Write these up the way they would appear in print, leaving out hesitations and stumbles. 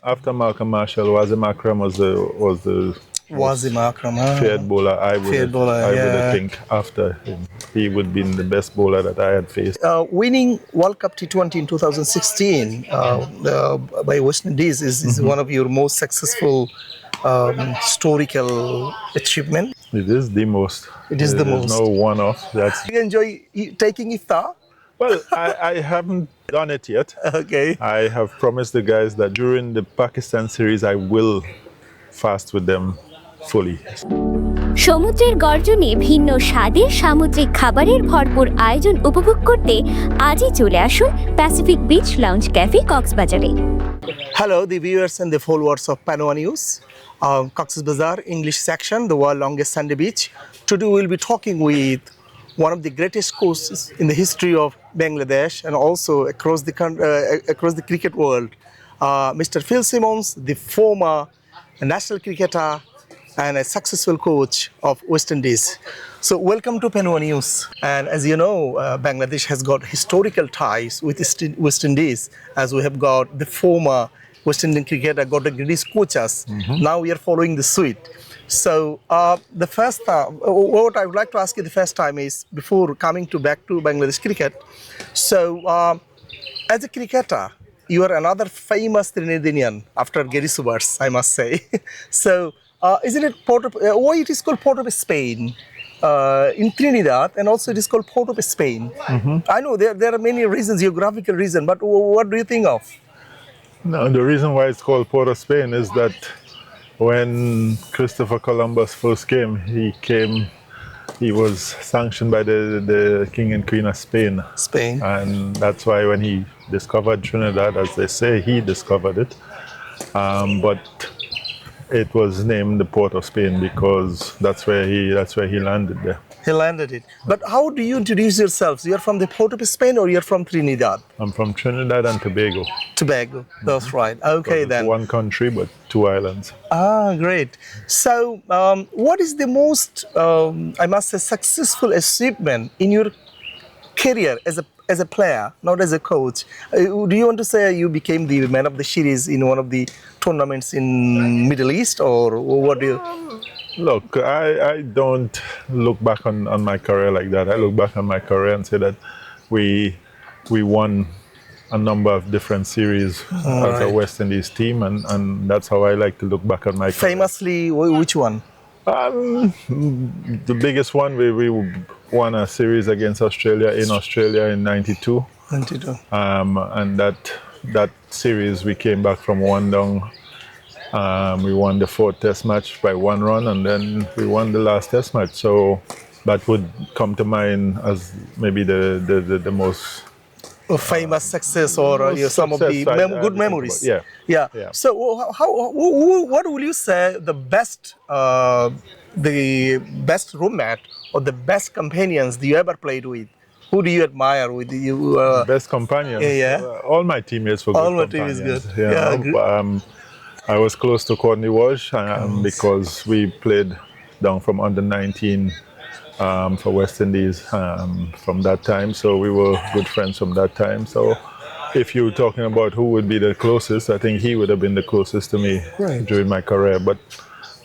After Malcolm Marshall, Wazim Akram was the Wazim Akram, feared bowler. I would think after him, he would be the best bowler that I had faced. Winning World Cup T20 in 2016 by West Indies is one of your most successful historical achievement. It is the most. It is the most. There's no one-off. That's. Do you enjoy taking iftar? Well, I haven't done it yet. Okay. I have promised the guys that during the Pakistan series, I will fast with them fully. সমুদ্রের গর্জনে ভিন্ন স্বাদের সামুদ্রিক খাবারের ভরপুর আয়োজন উপভোগ করতে আজই চলে আসুন প্যাসিফিক বিচ লাউঞ্জ ক্যাফে কক্সবাজারে। Hello, the viewers and the followers of Panowa News, Cox's Bazar English section, the world's longest sandy beach. Today we'll be talking with one of the greatest coaches in the history of Bangladesh and also across the cricket world, Mr. Phil Simmons, the former national cricketer and a successful coach of West Indies. So welcome to Panowa News. And as you know, Bangladesh has got historical ties with West Indies, as we have got the former West Indian cricketer, got the greatest coaches. Now we are following the suit. So the first, what I would like to ask you the first time is, before coming back to Bangladesh cricket, so as a cricketer, you are another famous Trinidadian after Gary Subers, I must say. So isn't it why it is called Port of Spain in Trinidad, and also it is called Port of Spain? I know there are many reasons, geographical reasons, but what do you think of? No, the reason why it's called Port of Spain is that when Christopher Columbus first came, he was sanctioned by the King and Queen of Spain. And that's why when he discovered Trinidad, as they say, he discovered it. But it was named the Port of Spain because that's where he landed there. He landed it. But how do you introduce yourselves? You're from the Port of Spain or you're from Trinidad? I'm from Trinidad and Tobago. Tobago, that's right. Okay, then. One country, but two islands. Ah, great. So, what is the most, I must say, successful achievement in your career as a player, not as a coach? Do you want to say you became the man of the series in one of the tournaments in Middle East, or what do you? Look, I don't look back on my career like that. I look back on my career and say that we won a number of different series as a West Indies team, and that's how I like to look back on my career. Famously, which one? The biggest one, we won a series against Australia in 92. 92. And that series, we came back from one down. We won the fourth test match by one run, and then we won the last test match. So that would come to mind as maybe the most famous success, or some of the good memories. Yeah. So what will you say the best roommate or the best companions you ever played with? Who do you admire with you? Best companions? Yeah. All my teammates were good. All my teammates good. I was close to Kohinoor because we played down from under 19 for West Indies from that time. So we were good friends from that time. So if you're talking about who would be the closest, I think he would have been the closest to me during my career. But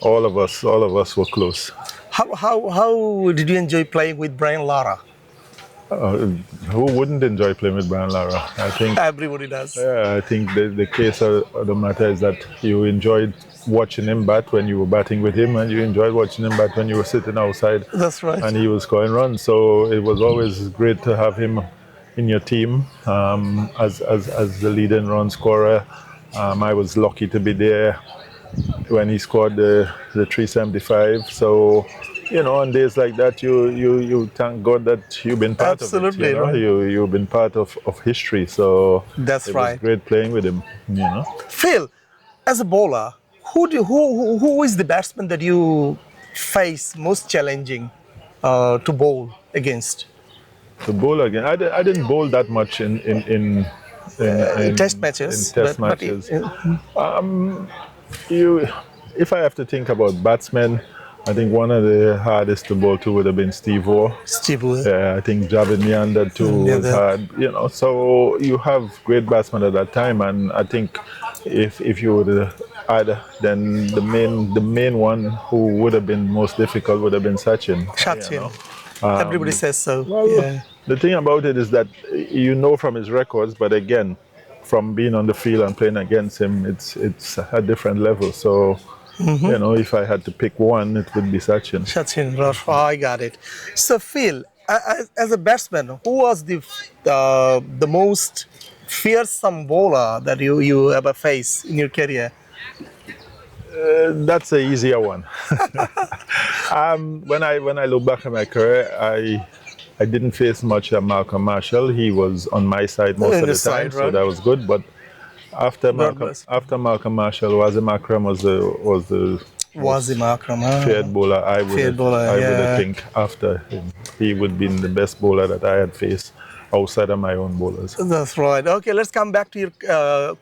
all of us were close. How did you enjoy playing with Brian Lara? Who wouldn't enjoy playing with Brian Lara? I think everybody does. Yeah, I think the case of the matter is that you enjoyed watching him bat when you were batting with him, and you enjoyed watching him bat when you were sitting outside. That's right. And he was scoring runs, so it was always great to have him in your team as the leading run scorer. I was lucky to be there when he scored the 375. So, you know, on days like that, you thank God that you've been part of it. Absolutely, right. You've been part of history. So that's it right. was great playing with him. You know. Phil, as a bowler, who is the batsman that you face most challenging to bowl against? To bowl again, I didn't bowl that much in test matches. If I have to think about batsmen, I think one of the hardest to bowl to would have been Steve Waugh. Yeah, I think Javid Meander too was hard. You know, so you have great batsmen at that time, and I think if you would add, then the main one who would have been most difficult would have been Sachin. Sachin. Everybody says so. Well, Yeah. the thing about it is that you know from his records, but again, from being on the field and playing against him, it's a different level. So, if I had to pick one, it would be Sachin. Sachin, I got it. So, Phil, as a batsman, who was the most fearsome bowler that you ever faced in your career? That's an easier one. When I look back at my career, I didn't face much of Malcolm Marshall. He was on my side most of the time, so that was good. But after Malcolm Marshall, Wasim Akram was the feared bowler. I would think after him, he would be the best bowler that I had faced outside of my own bowlers. That's right. Okay, let's come back to your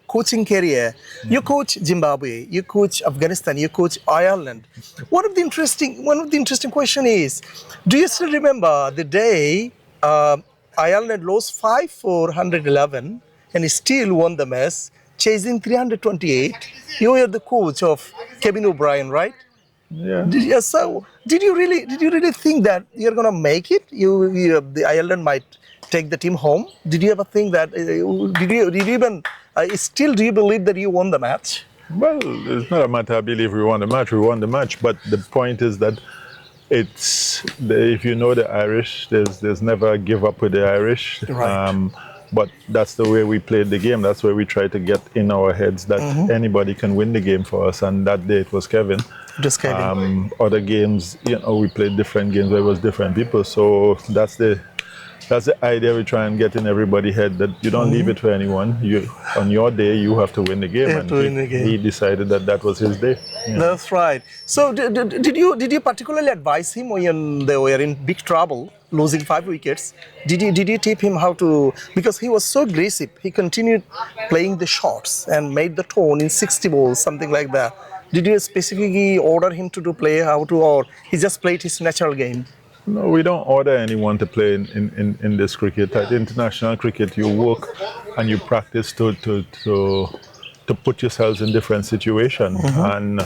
coaching career. You coach Zimbabwe, you coach Afghanistan, you coach Ireland. One of the interesting question is, do you still remember the day Ireland lost 5 for 111 and still won the match, chasing 328? You were the coach of Kevin O'Brien, right? Yeah. Did you really think that you're gonna make it? The Ireland might take the team home? Did you ever think that? Did you even still do you believe that you won the match? Well, it's not a matter I believe we won the match. We won the match, but the point is that if you know the Irish, there's never a give up with the Irish. Right. But that's the way we played the game. That's where we tried to get in our heads that anybody can win the game for us. And that day it was Kevin. Just Kevin. Other games, we played different games where it was different people. So that's the idea we try and get in everybody's head, that you don't leave it for anyone. On your day, you have to win the game. He decided that was his day. Yeah. That's right. So did you particularly advise him when they were in big trouble, losing 5 wickets? Did you tip him how to, because he was so aggressive, he continued playing the shots and made the tone in 60 balls, something like that. Did you specifically order him to play or he just played his natural game? No, we don't order anyone to play in this cricket. At international cricket, you work and you practice to put yourselves in different situations. And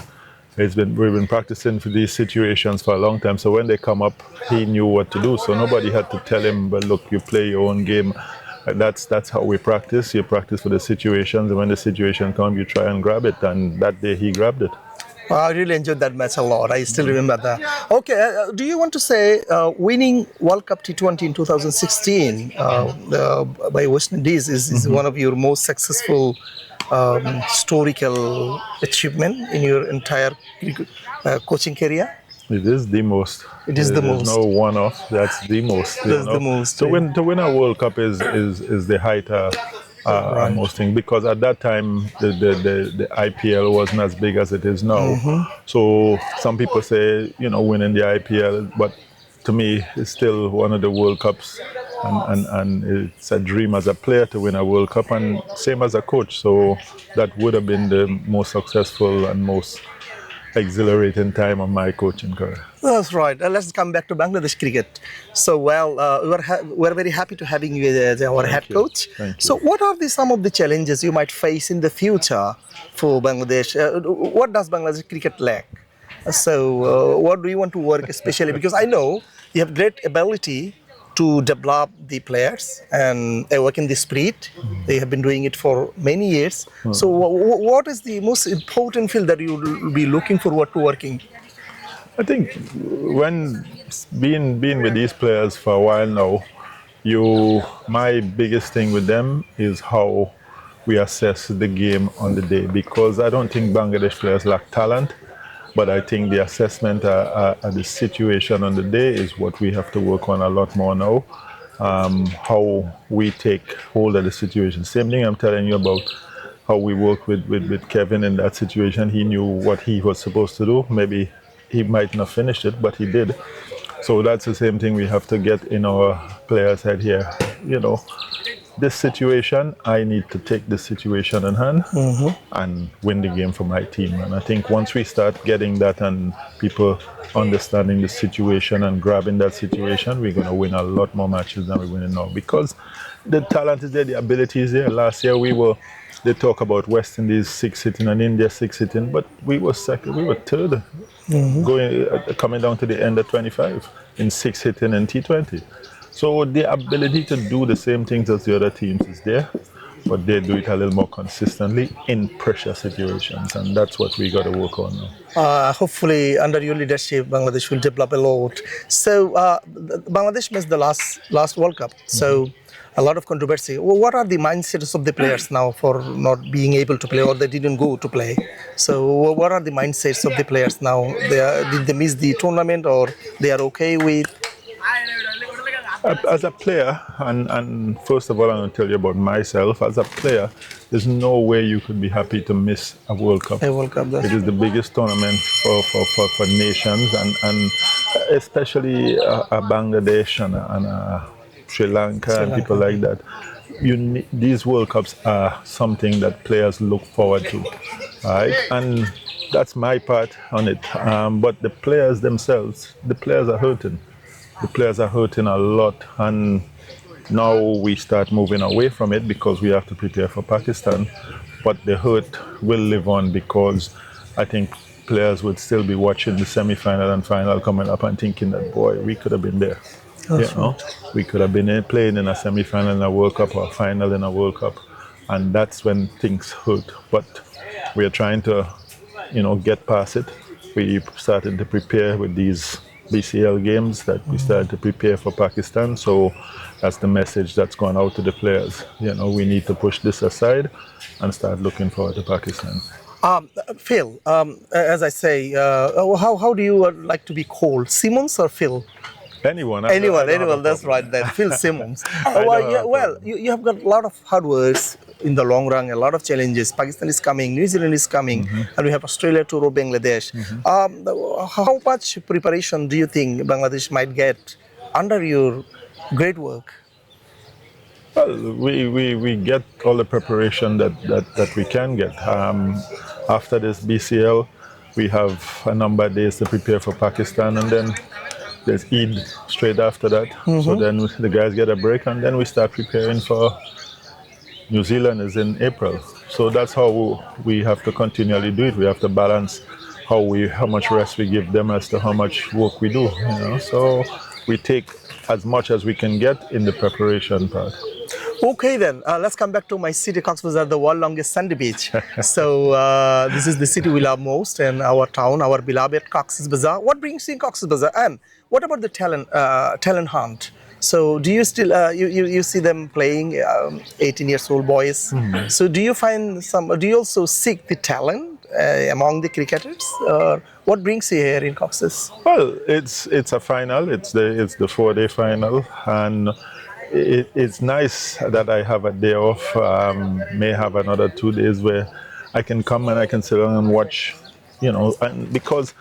we've been practicing for these situations for a long time. So when they come up, he knew what to do. So nobody had to tell him, but look, you play your own game. That's how we practice. You practice for the situations, and when the situation comes, you try and grab it. And that day, he grabbed it. I really enjoyed that match a lot. I still remember that. Okay, do you want to say winning World Cup T20 in 2016 by West Indies is one of your most successful historical achievement in your entire coaching career? It is the most. It is the most. There's no one-off. That's the most. That's the most. To win a World Cup is the height. Right. Most things, because at that time the IPL wasn't as big as it is now. So some people say winning the IPL, but to me it's still one of the World Cups, and it's a dream as a player to win a World Cup, and same as a coach. So that would have been the most successful and most exhilarating time of my coaching career. That's right. Let's come back to Bangladesh cricket. So, we're very happy to having you as our head coach. Thank you. So, what are some of the challenges you might face in the future for Bangladesh? What does Bangladesh cricket lack? So, what do you want to work especially? Because I know you have great ability to develop the players and they work in the spirit. They have been doing it for many years. So what is the most important field that you will be looking forward to working? I think when being with these players for a while now, my biggest thing with them is how we assess the game on the day, because I don't think Bangladesh players lack talent. But I think the assessment of the situation on the day is what we have to work on a lot more now. How we take hold of the situation. Same thing I'm telling you about how we work with Kevin in that situation. He knew what he was supposed to do. Maybe he might not finish it, but he did. So that's the same thing we have to get in our players' head here. This situation, I need to take this situation in hand and win the game for my team. And I think once we start getting that and people understanding the situation and grabbing that situation, we're going to win a lot more matches than we're winning now, because the talent is there, the ability is there. Last year we were they talk about West Indies 6 hitting and India 6 hitting, but we were second, we were third, coming down to the end of 25 in 6 hitting and T20. So the ability to do the same things as the other teams is there, but they do it a little more consistently in pressure situations, and that's what we got to work on now. Hopefully, under your leadership, Bangladesh will develop a lot. So, Bangladesh missed the last World Cup. So, a lot of controversy. Well, what are the mindsets of the players now for not being able to play, or they didn't go to play? So, what are the mindsets of the players now? Did they miss the tournament, or they are okay with? As a player, and first of all, I'm going to tell you about myself. As a player, there's no way you could be happy to miss a World Cup. A World Cup, it is the biggest tournament for nations, and especially a Bangladesh and a Sri Lanka and people like that. These World Cups are something that players look forward to, right? And that's my part on it. But the players themselves, the players are hurting. The players are hurting a lot, and now we start moving away from it because we have to prepare for Pakistan. But the hurt will live on, because I think players would still be watching the semi-final and final coming up and thinking that, boy, we could have been there. We could have been playing in a semi-final in a World Cup or a final in a World Cup, and that's when things hurt. But we are trying to, get past it. We started to prepare with these BCL games that we started to prepare for Pakistan. So that's the message that's gone out to the players. We need to push this aside and start looking forward to Pakistan. Phil, as I say, how do you like to be called? Simmons or Phil? Anyone. That's right. Then Phil Simmons. You have got a lot of hard works in the long run, a lot of challenges. Pakistan is coming, New Zealand is coming, and we have Australia to Bangladesh. How much preparation do you think Bangladesh might get under your great work? Well, we get all the preparation that we can get. After this BCL, we have a number of days to prepare for Pakistan, and then there's Eid straight after that. So then the guys get a break, and then we start preparing for New Zealand is in April. So that's how we have to continually do it. We have to balance how much rest we give them as to how much work we do. So we take as much as we can get in the preparation part. Okay then, let's come back to my city, Cox's Bazar, the world's longest sandy beach. So this is the city we love most, and our town, our beloved Cox's Bazar. What brings you in Cox's Bazar, and what about the talent hunt? So do you still you see them playing 18 years old boys? So do you find do you also seek the talent among the cricketers? What brings you here in Cox's? Well, it's a final. It's the 4-day final, and it's nice that I have a day off. May have another 2 days where I can come and I can sit down and watch, and because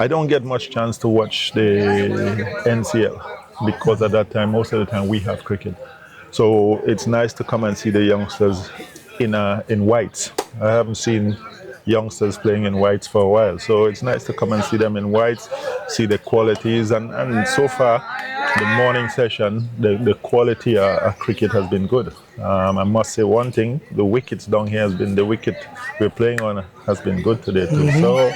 I don't get much chance to watch the NCL, because at that time, most of the time we have cricket. So it's nice to come and see the youngsters in whites. I haven't seen youngsters playing in whites for a while. So it's nice to come and see them in whites, see the qualities, and so far, the morning session, the quality of cricket has been good. I must say one thing, the wickets down here the wicket we're playing on has been good today too. So,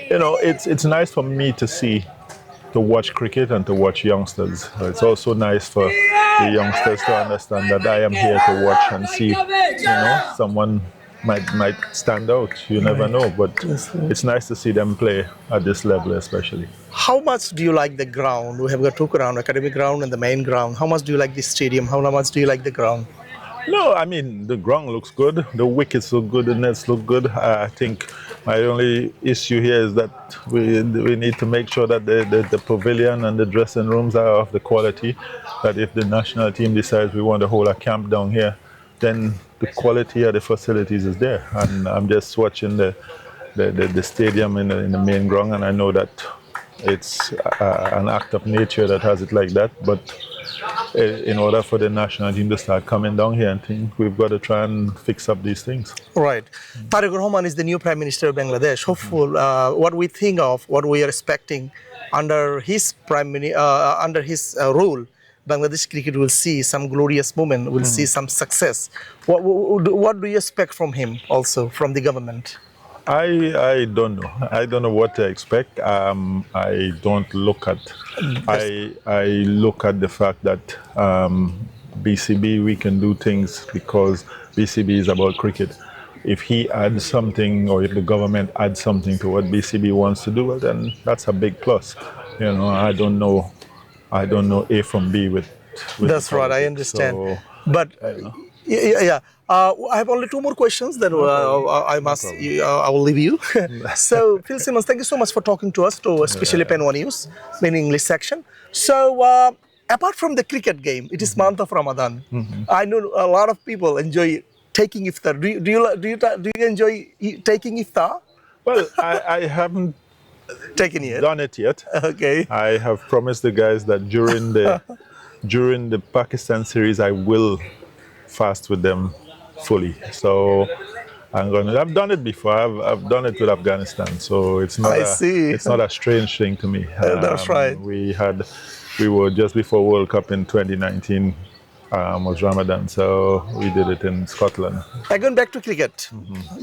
it's nice for me to watch cricket and to watch youngsters. It's also nice for the youngsters to understand that I am here to watch and see, someone might stand out. You never know, but it's nice to see them play at this level especially. How much do you like the ground? We have got two grounds, academic ground and the main ground. How much do you like the stadium? How much do you like the ground? No, I mean, the ground looks good. The wickets look good. The nets look good. I think my only issue here is that we need to make sure that the pavilion and the dressing rooms are of the quality that if the national team decides we want to hold a camp down here, then the quality of the facilities is there. And I'm just watching the stadium in the main ground, and I know that it's an act of nature that has it like that. But in order for the national team to start coming down here, I think we've got to try and fix up these things. Right. Tariq Rahman is the new Prime Minister of Bangladesh. Hopeful, what we think of, what we are expecting under his rule, Bangladesh cricket will see some glorious moment, will see some success. What do you expect from him also, from the government? I don't know. I don't know what to expect. I don't look at. I look at the fact that BCB, we can do things because BCB is about cricket. If he adds something, or if the government adds something to what BCB wants to do, well, then that's a big plus. You know, I don't know A from B with That's the right, I politics. understand. So, But yeah. I have only two more questions. Then I must. I will leave you. So, Phil Simmons, thank you so much for talking to us, to especially Panowa News, in English section. So, apart from the cricket game, it is month of Ramadan. I know a lot of people enjoy taking iftar. Do you enjoy taking iftar? well, I haven't Taking it. done it yet. Okay. I have promised the guys that during the Pakistan series, I will fast with them fully. So I've done it before. I've done it with Afghanistan. So it's not it's not a strange thing to me. That's right. We were just before World Cup in 2019. Was Ramadan, so we did it in Scotland. Again, back to cricket.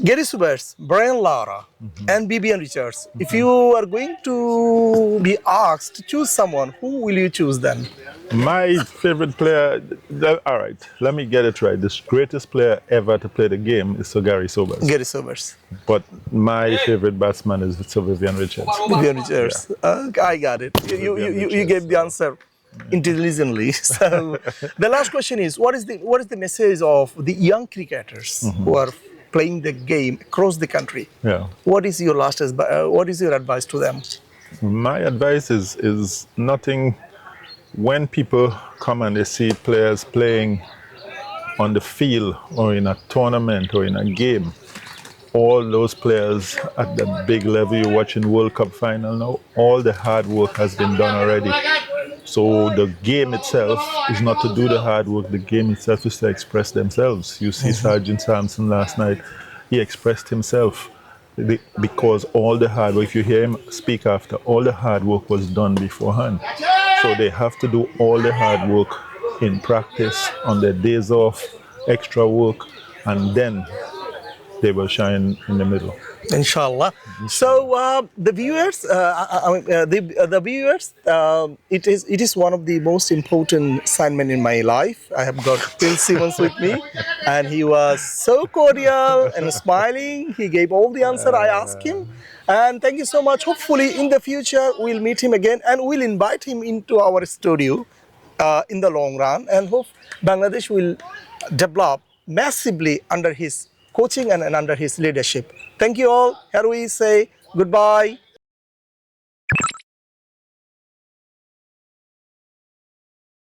Gary Soubers, Brian Lara, and BB and Richards. If you are going to be asked to choose someone, who will you choose then? My favorite player, all right, let me get it right. The greatest player ever to play the game is Sir Gary Soubers. Gary Soubers. But my favorite batsman is Sir Vivian Richards. Vivian Richards. I got it. You gave the answer intelligently. So the last question is, what is the message of the young cricketers who are playing the game across the country? Yeah. What is your what is your advice to them? My advice is nothing. When people come and they see players playing on the field or in a tournament or in a game, all those players at the big level, you're watching World Cup final now, all the hard work has been done already. So the game itself is not to do the hard work, the game itself is to express themselves. You see Sergeant Sampson last night, he expressed himself because all the hard work, if you hear him speak after, all the hard work was done beforehand. So they have to do all the hard work in practice, on their days off, extra work, and then they will shine in the middle. Inshallah. So the viewers, it is one of the most important assignment in my life. I have got Phil Simmons with me, and he was so cordial and smiling. He gave all the answer I asked him, and thank you so much. Hopefully, in the future, we'll meet him again, and we'll invite him into our studio in the long run, and hope Bangladesh will develop massively under his coaching and under his leadership. Thank you all. Here we say goodbye.